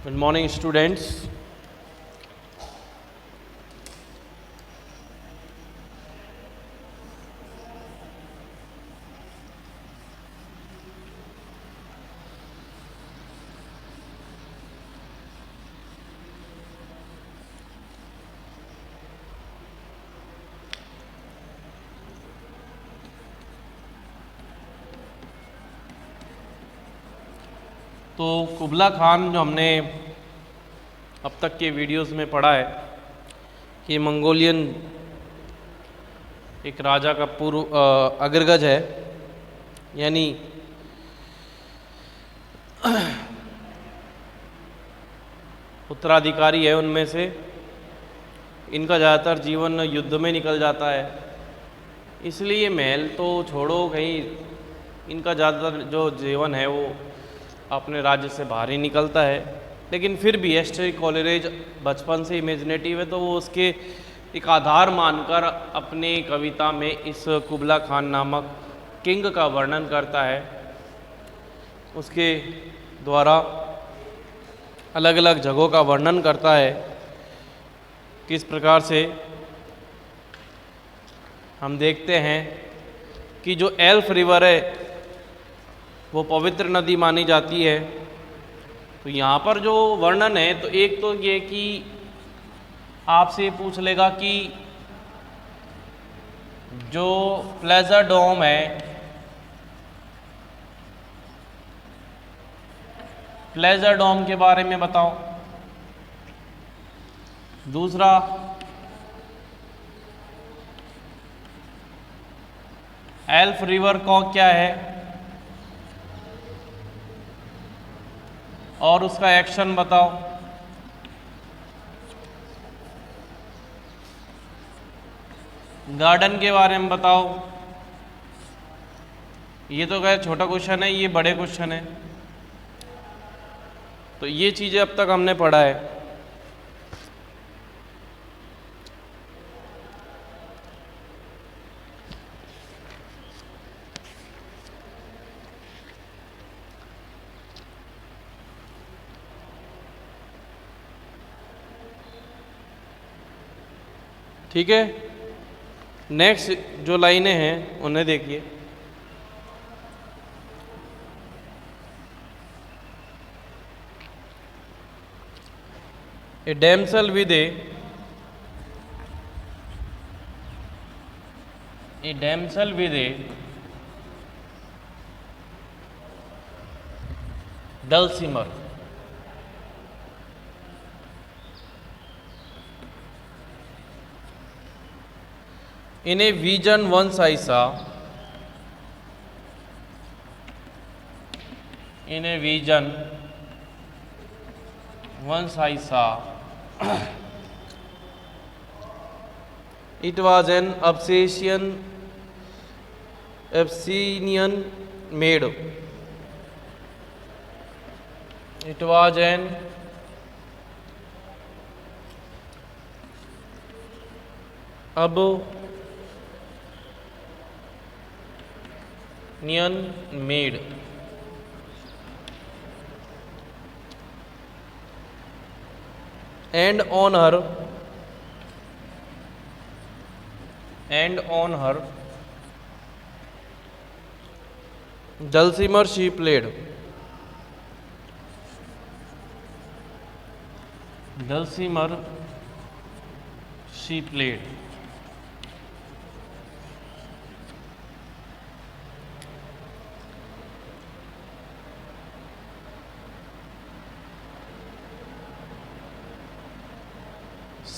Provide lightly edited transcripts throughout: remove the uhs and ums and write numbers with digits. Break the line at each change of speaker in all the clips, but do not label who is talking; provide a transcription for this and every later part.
Good morning, students. तो कुबला खान जो हमने अब तक के वीडियोस में पढ़ा है कि मंगोलियन एक राजा का पूर्व अग्रगज है, यानी उत्तराधिकारी है उनमें से। इनका ज़्यादातर जीवन युद्ध में निकल जाता है, इसलिए महल तो छोड़ो, कहीं इनका ज़्यादातर जो जीवन है वो अपने राज्य से बाहर ही निकलता है। लेकिन फिर भी एस्टर कोलरिज बचपन से इमेजिनेटिव है, तो वो उसके एक आधार मानकर अपनी कविता में इस कुबला खान नामक किंग का वर्णन करता है। उसके द्वारा अलग अलग जगहों का वर्णन करता है, किस प्रकार से हम देखते हैं कि जो एल्फ रिवर है वो पवित्र नदी मानी जाती है। तो यहाँ पर जो वर्णन है, तो एक तो ये कि आपसे पूछ लेगा कि जो प्लेजर डोम है, प्लेजर डोम के बारे में बताओ। दूसरा, एल्फ रिवर को क्या है और उसका एक्शन बताओ। गार्डन के बारे में बताओ। ये तो क्या छोटा क्वेश्चन है, ये बड़े क्वेश्चन है। तो ये चीज़ें अब तक हमने पढ़ा है। ठीक है, नेक्स्ट जो लाइनें हैं उन्हें देखिए। A damsel with a damsel with a dulcimer in a vision once I saw, in a vision once I saw, it was an Abyssinian maid. It was an Abyssinian maid, and on her dulcimer she played. Dulcimer she played.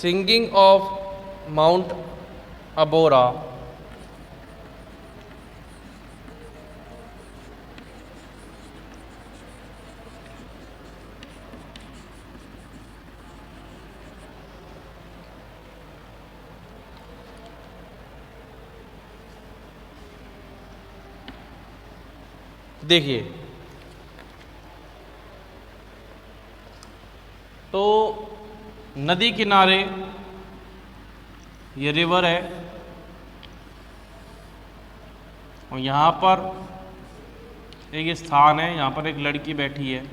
Singing of Mount Abora, देखिए तो नदी किनारे ये river है और यहाँ पर एक स्थान है, यहाँ पर एक लड़की बैठी है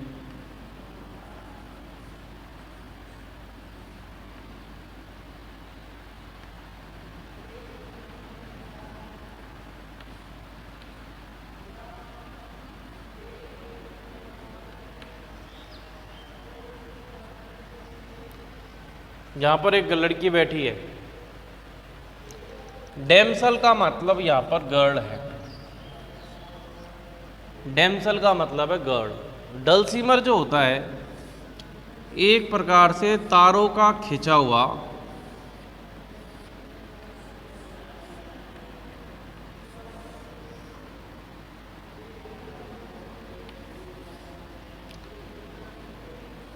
यहाँ पर एक लड़की बैठी है। डैमसल का मतलब यहाँ पर गर्ल है। डैमसल का मतलब है गर्ल। डल्सीमर जो होता है एक प्रकार से तारों का खिंचा हुआ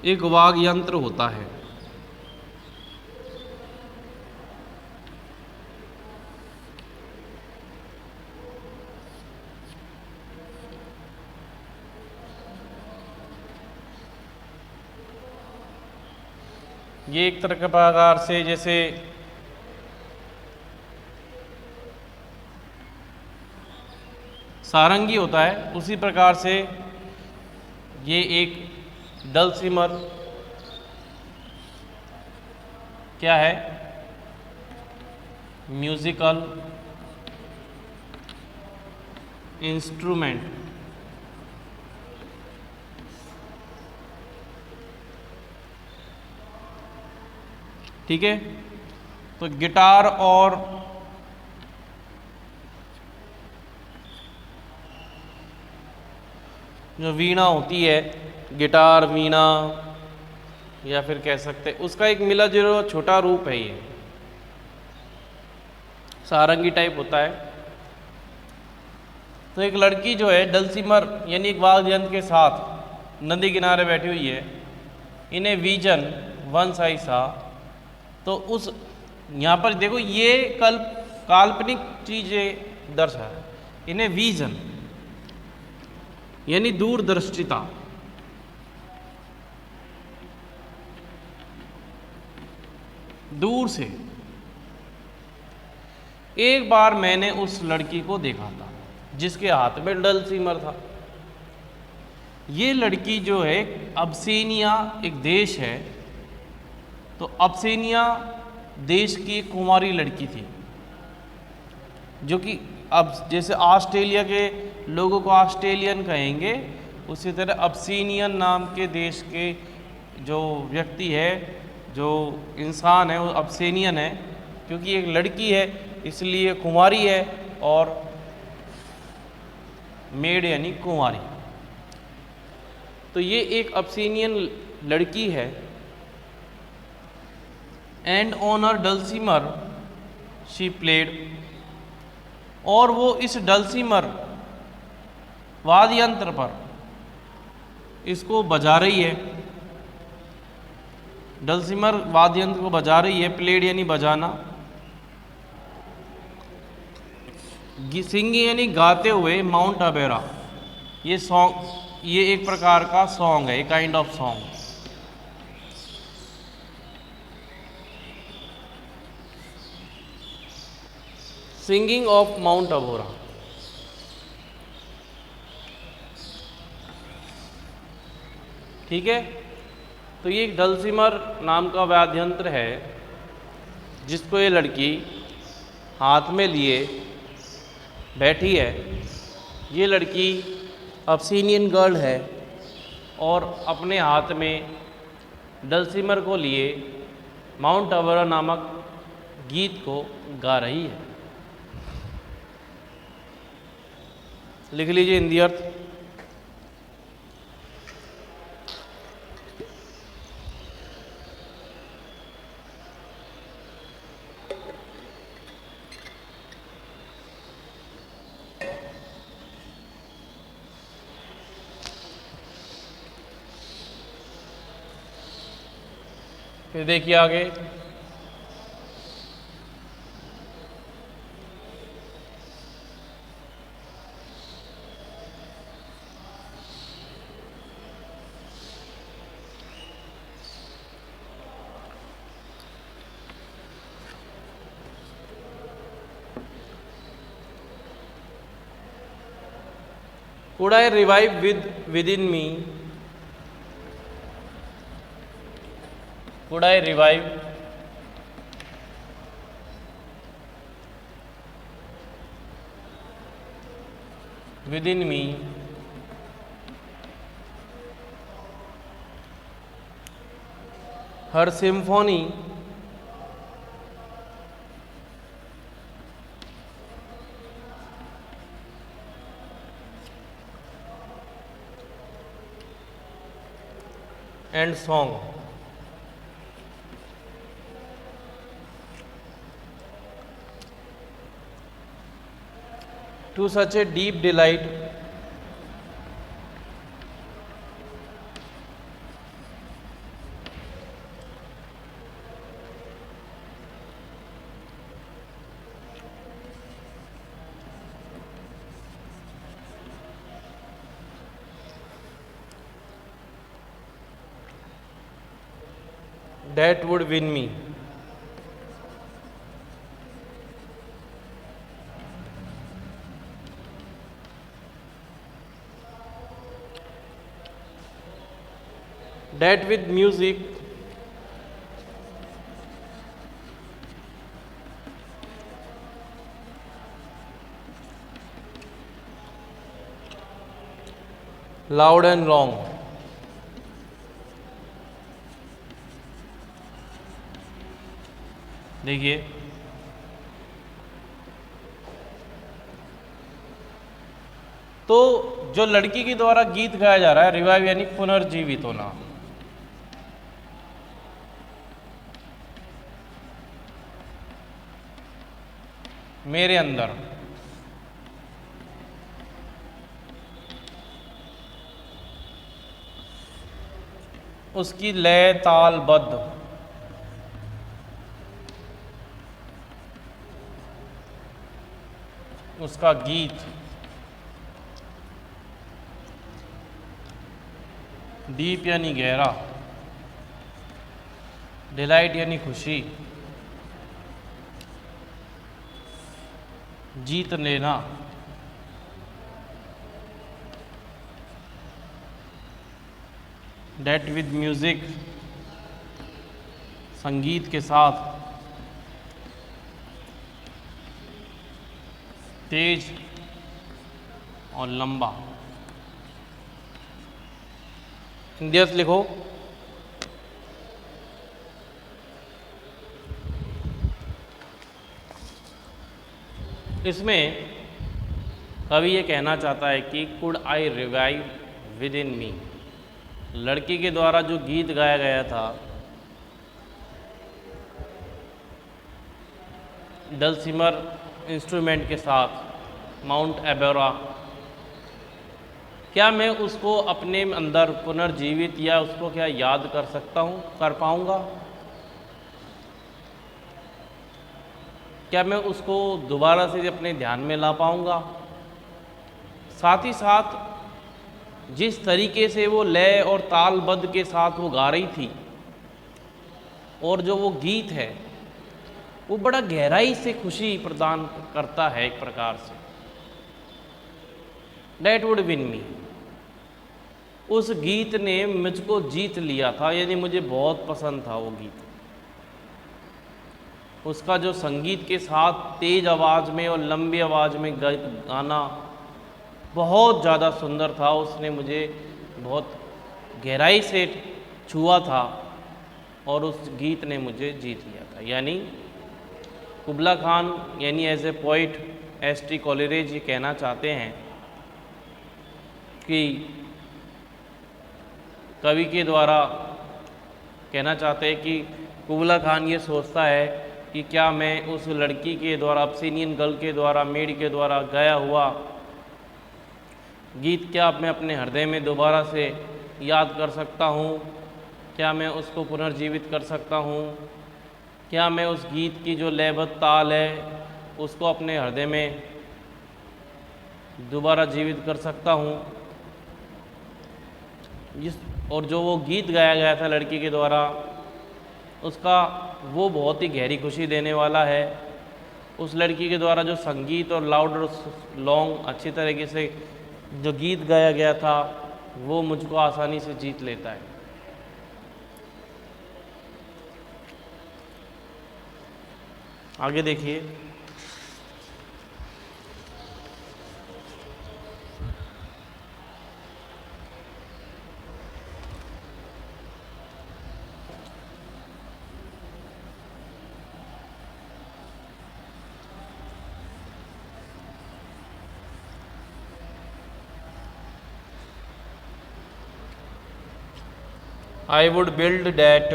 एक वाद्य यंत्र होता है। ये एक तरह के प्रकार से जैसे सारंगी होता है, उसी प्रकार से ये एक डल्सीमर क्या है, म्यूजिकल इंस्ट्रूमेंट। ठीक है, तो गिटार और जो वीणा होती है, गिटार वीणा या फिर कह सकते हैं उसका एक मिला जुला छोटा रूप है। ये सारंगी टाइप होता है। तो एक लड़की जो है डल्सीमर यानी एक वाद्य यंत्र के साथ नदी किनारे बैठी हुई है। इन्हें विजन वंस आई सा, तो उस यहाँ पर देखो ये काल्पनिक चीजें दर्शा है। इन्हें विजन यानी दूरदर्शिता, दूर से। एक बार मैंने उस लड़की को देखा था जिसके हाथ में डल्सीमर था। ये लड़की जो है अब्सीनिया एक देश है, तो अब्सीनिया देश की एक कुंवारी लड़की थी, जो कि अब जैसे ऑस्ट्रेलिया के लोगों को ऑस्ट्रेलियन कहेंगे, उसी तरह अब्सीनियन नाम के देश के जो व्यक्ति है, जो इंसान है, वो अब्सीनियन है। क्योंकि एक लड़की है इसलिए कुंवारी है, और मेड यानी कुंवारी। तो ये एक अब्सीनियन लड़की है। And on her dulcimer she played, और वो इस डल्सीमर वाद्य यंत्र पर इसको बजा रही है। डल्सीमर वाद्य यंत्र को बजा रही है। प्लेड यानी बजाना, सिंगिंग यानी गाते हुए। माउंट अबेरा ये सॉन्ग, ये एक प्रकार का सॉन्ग है, a kind of song. Singing of Mount Abora. ठीक है, तो ये एक डल्सीमर नाम का वाद्य यंत्र है जिसको ये लड़की हाथ में लिए बैठी है। ये लड़की अब्सीनियन गर्ल है और अपने हाथ में डल्सीमर को लिए माउंट अबोरा नामक गीत को गा रही है। लिख लीजिए हिंदी अर्थ। फिर देखिए आगे, could I revive within me? Could I revive within me her symphony and song. To such a deep delight, that would win me. That with music loud and long. देखिए, तो जो लड़की के द्वारा गीत गाया जा रहा है, रिवाइव यानी पुनर्जीवित होना, मेरे अंदर उसकी लय तालबद्ध उसका गीत डीप यानी गहरा, डिलाइट यानी खुशी, जीत लेना, डेट विद म्यूजिक संगीत के साथ, तेज और लंबा। हिंदी अर्थ लिखो। इसमें कवि ये कहना चाहता है कि could I revive within me, लड़की के द्वारा जो गीत गाया गया था डलसीमर इंस्ट्रूमेंट के साथ माउंट एबोरा, क्या मैं उसको अपने अंदर पुनर्जीवित या उसको क्या याद कर सकता हूँ, कर पाऊँगा? क्या मैं उसको दोबारा से अपने ध्यान में ला पाऊँगा? साथ ही साथ जिस तरीके से वो लय और तालबद्ध के साथ वो गा रही थी और जो वो गीत है वो बड़ा गहराई से खुशी प्रदान करता है एक प्रकार से। That would win me, उस गीत ने मुझको जीत लिया था, यानी मुझे बहुत पसंद था वो गीत। उसका जो संगीत के साथ तेज आवाज़ में और लंबी आवाज़ में गाना बहुत ज़्यादा सुंदर था, उसने मुझे बहुत गहराई से छुआ था और उस गीत ने मुझे जीत लिया था। यानी कुबला खान यानी as a poet S T. Coleridge ये कहना चाहते हैं कि कवि के द्वारा कहना चाहते हैं कि कुबला खान ये सोचता है कि क्या मैं उस लड़की के द्वारा, अब्सिनियन गर्ल के द्वारा, मेड के द्वारा गाया हुआ गीत क्या मैं अपने हृदय में दोबारा से याद कर सकता हूँ? क्या मैं उसको पुनर्जीवित कर सकता हूँ? क्या मैं उस गीत की जो लयबद्ध ताल है उसको अपने हृदय में दोबारा जीवित कर सकता हूँ? और जो वो गीत गाया गया था लड़की के द्वारा, उसका वो बहुत ही गहरी खुशी देने वाला है। उस लड़की के द्वारा जो संगीत और लाउड और लॉन्ग अच्छी तरीके से जो गीत गाया गया था वो मुझको आसानी से जीत लेता है। आगे देखिए, I would build that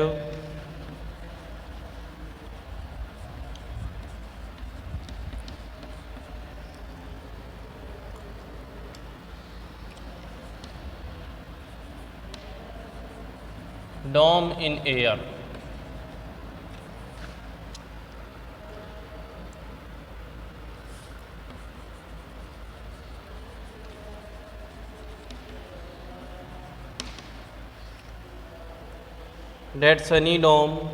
dome in air. That sunny dome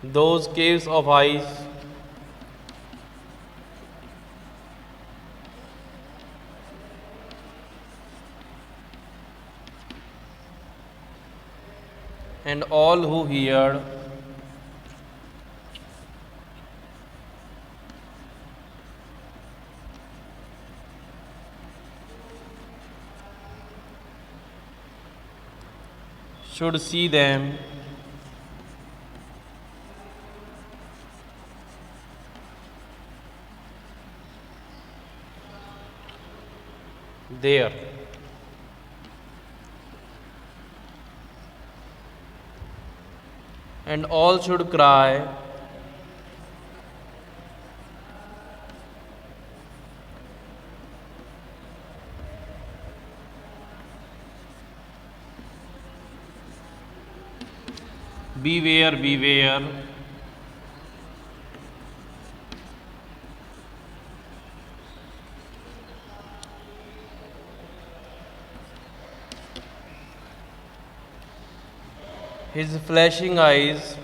those caves of ice and all who heard should see them there. And all should cry, beware, beware. His flashing eyes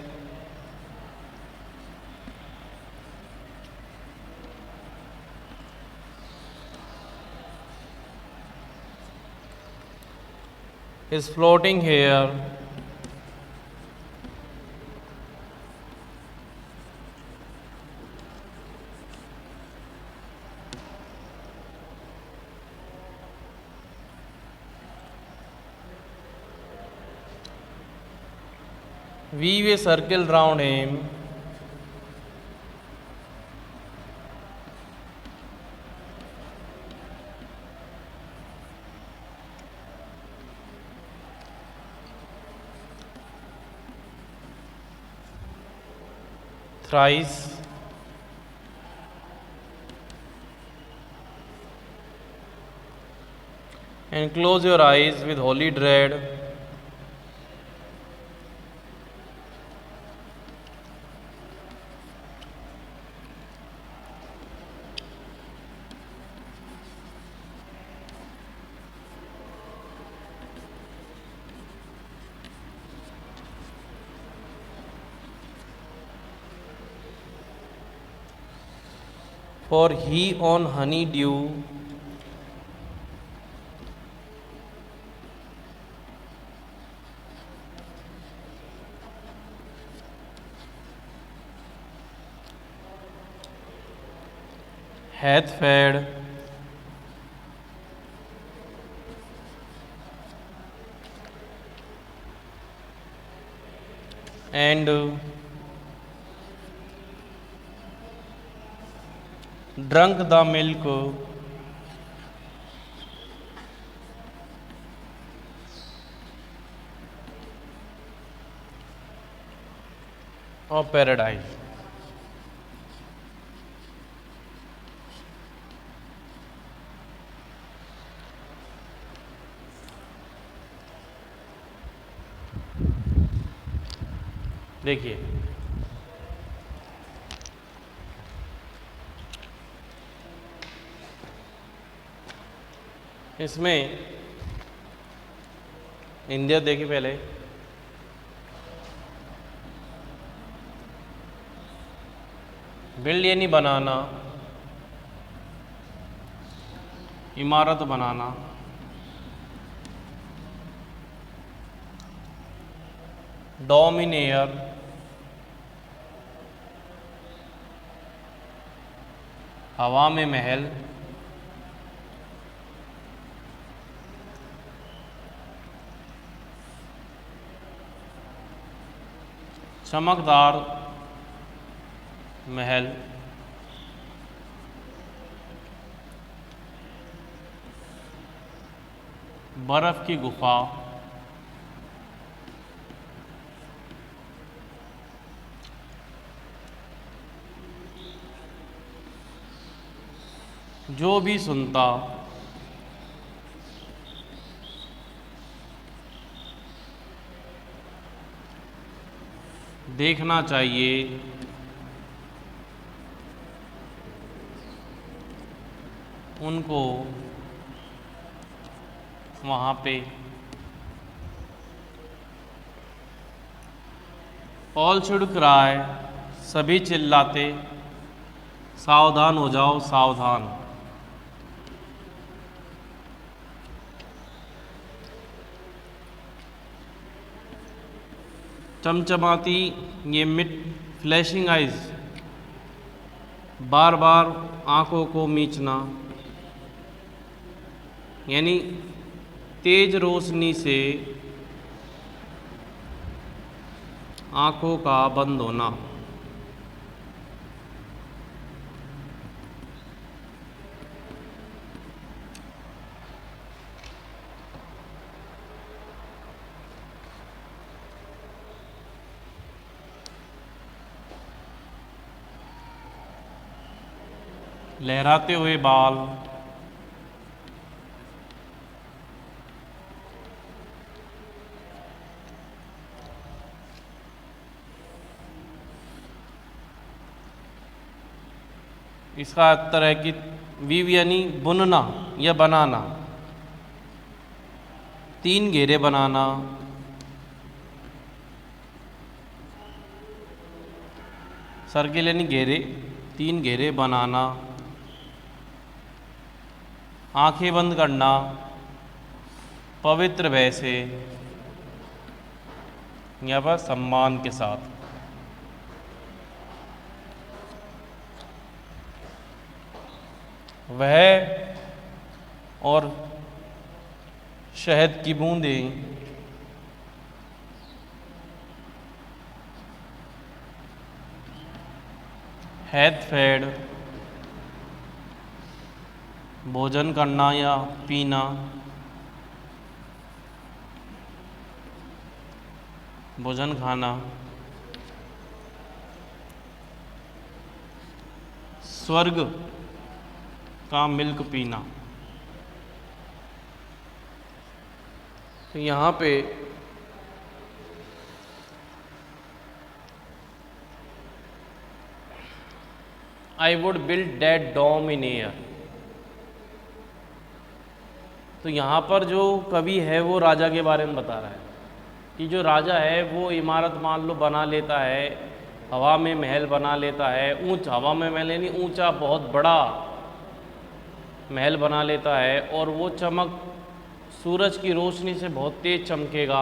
his floating hair weave a circle round him thrice and close your eyes with holy dread. For he on honeydew hath fed and drunk the milk of paradise. देखिए इसमें India देखिए पहले build यानी बनाना, इमारत बनाना, Dom in air, हवा में महल, चमकदार महल, बर्फ की गुफा, जो भी सुनता देखना चाहिए उनको वहाँ पे। ऑल शुड क्राई, सभी चिल्लाते, सावधान हो जाओ सावधान। चमचमाती ये मिट, फ्लैशिंग आइज, बार बार आंखों को मीचना, यानी तेज रोशनी से आंखों का बंद होना। लहराते हुए बाल, इसका उत्तर है कि वीव यानी बुनना या बनाना, 3 घेरे बनाना, सर्किल यानी घेरे, 3 घेरे बनाना, आंखें बंद करना, पवित्र भय से या पर सम्मान के साथ। वह और शहद की बूंदें हैद फेड, भोजन करना या पीना, भोजन खाना, स्वर्ग का मिल्क पीना। तो यहाँ पे I would build that dome in air. तो यहाँ पर जो कवि है वो राजा के बारे में बता रहा है कि जो राजा है वो इमारत मान लो बना लेता है, हवा में महल बना लेता है, हवा में महल यानी ऊंचा बहुत बड़ा महल बना लेता है, और वो चमक सूरज की रोशनी से बहुत तेज चमकेगा,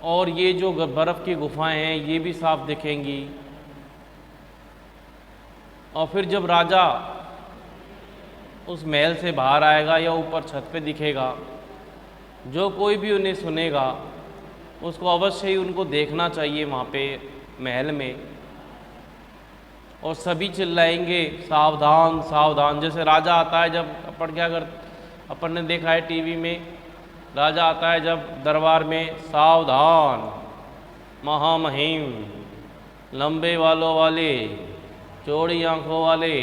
और ये जो बर्फ़ की गुफाएं हैं ये भी साफ दिखेंगी। और फिर जब राजा उस महल से बाहर आएगा या ऊपर छत पे दिखेगा, जो कोई भी उन्हें सुनेगा उसको अवश्य ही उनको देखना चाहिए वहाँ पे महल में, और सभी चिल्लाएंगे सावधान सावधान। जैसे राजा आता है, जब अपन ने देखा है टीवी में, राजा आता है जब दरबार में, सावधान महामहिम, लंबे बालों वाले, चौड़ी आंखों वाले,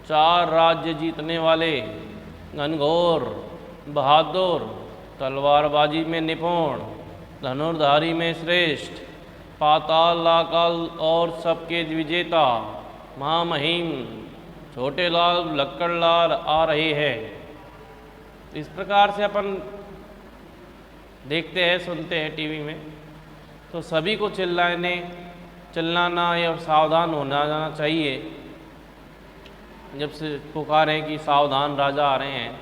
4 राज्य जीतने वाले, घनघोर, बहादुर, तलवारबाजी में निपुण, धनुर्धारी में श्रेष्ठ, पाताल लाकाल और सबके विजेता महामहिम छोटे लाल लक्कड़ लाल आ रहे हैं। इस प्रकार से अपन देखते हैं, सुनते हैं टीवी में। तो सभी को चिल्लाना या सावधान होना जाना चाहिए जब से पुकारें कि सावधान राजा आ रहे हैं।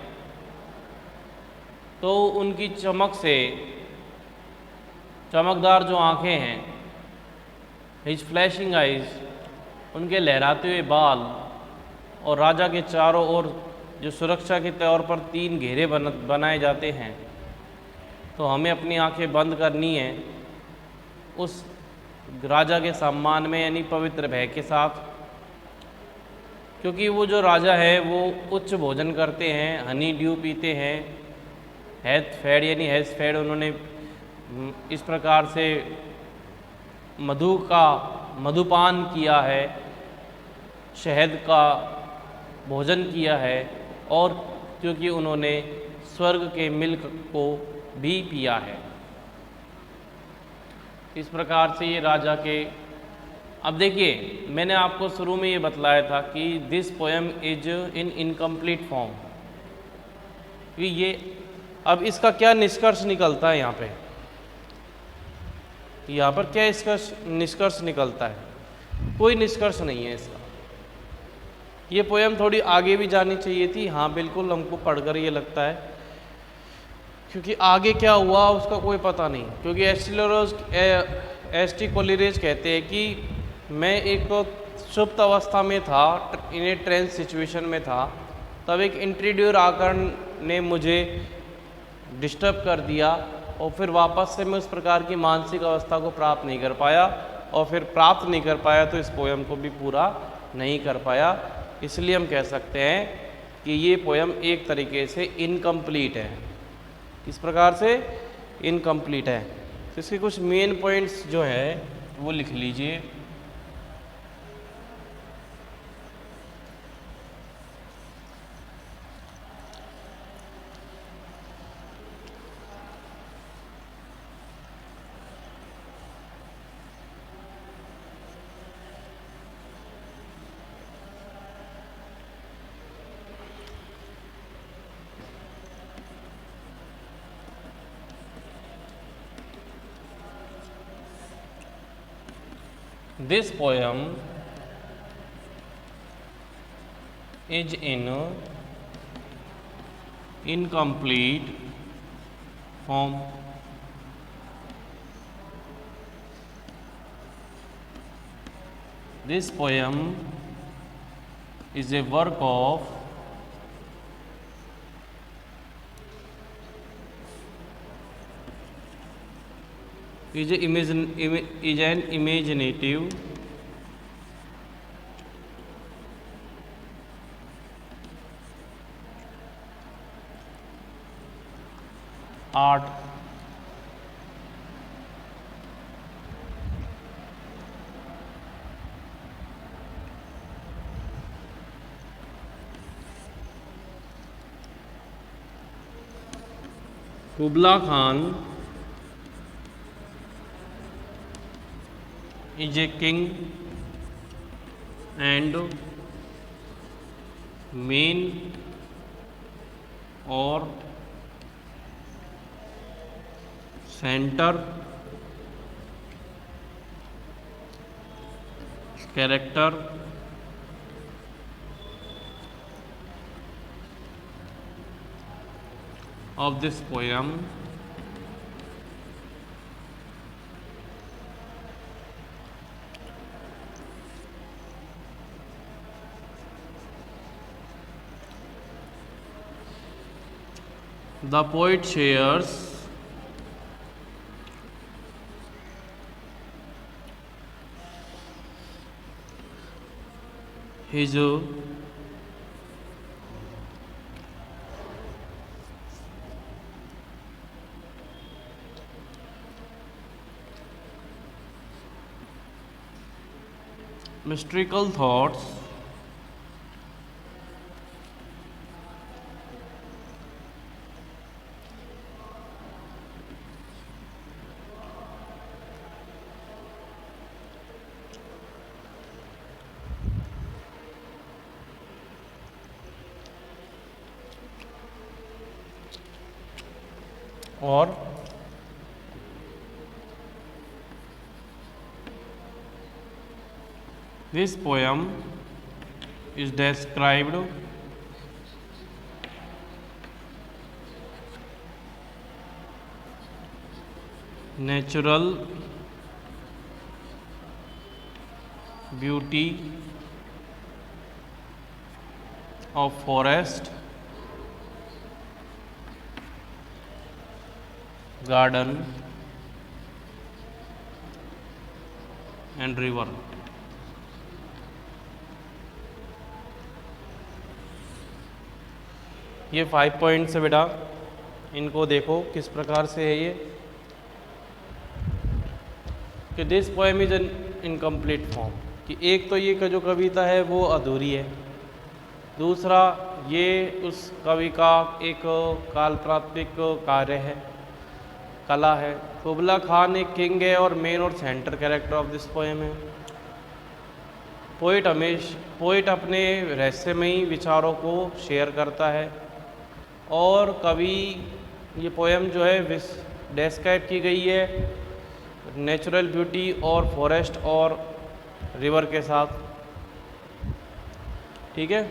तो उनकी चमक से, चमकदार जो आँखें हैं, हिज फ्लैशिंग आइज, उनके लहराते हुए बाल, और राजा के चारों ओर जो सुरक्षा के तौर पर 3 घेरे बनाए जाते हैं, तो हमें अपनी आंखें बंद करनी है उस राजा के सम्मान में यानी पवित्र भय के साथ, क्योंकि वो जो राजा है वो उच्च भोजन करते हैं, हनी ड्यू पीते हैं, हैथ फेड यानी हैज़ फेड उन्होंने इस प्रकार से मधुपान किया है, शहद का भोजन किया है, और क्योंकि उन्होंने स्वर्ग के मिल्क को भी पिया है। इस प्रकार से ये राजा के, अब देखिए मैंने आपको शुरू में ये बतलाया था कि this poem is in incomplete form, कि ये अब इसका क्या निष्कर्ष निकलता है यहाँ पर क्या इसका निष्कर्ष निकलता है? कोई निष्कर्ष नहीं है इसका। ये पोएम थोड़ी आगे भी जानी चाहिए थी, हाँ बिल्कुल, हमको पढ़कर ये लगता है, क्योंकि आगे क्या हुआ उसका कोई पता नहीं। क्योंकि एस टी कोलिरेज कहते हैं कि मैं एक सुप्त अवस्था में था, इन ए ट्रेंस सिचुएशन में था, तब एक इंट्रोड्यूर आकर ने मुझे डिस्टर्ब कर दिया, और फिर वापस से मैं उस प्रकार की मानसिक अवस्था को प्राप्त नहीं कर पाया, और फिर प्राप्त नहीं कर पाया तो इस पोएम को भी पूरा नहीं कर पाया। इसलिए हम कह सकते हैं कि ये पोएम एक तरीके से इनकम्प्लीट है। इस प्रकार से इनकम्प्लीट है। तो इसके कुछ मेन पॉइंट्स जो है वो लिख लीजिए। This poem is in incomplete form. This poem is a work of is an imaginative art Kubla Khan is a king and main or center character of this poem. The poet shares his mystical thoughts और this poem is described natural beauty of forest, garden, and river. ये 5 points है बेटा, इनको देखो किस प्रकार से है ये कि this poem is an incomplete form, कि एक तो ये जो कविता है वो अधूरी है, दूसरा ये उस कवि का एक काल प्राथमिक कार्य है, कला है। कुबला खान एक किंग है और मेन और centre character of this poem है। पोइट अपने रहस्यमयी विचारों को शेयर करता है और कवि, ये पोएम जो है डेस्क्राइब की गई है नेचुरल ब्यूटी और फॉरेस्ट और रिवर के साथ, ठीक है।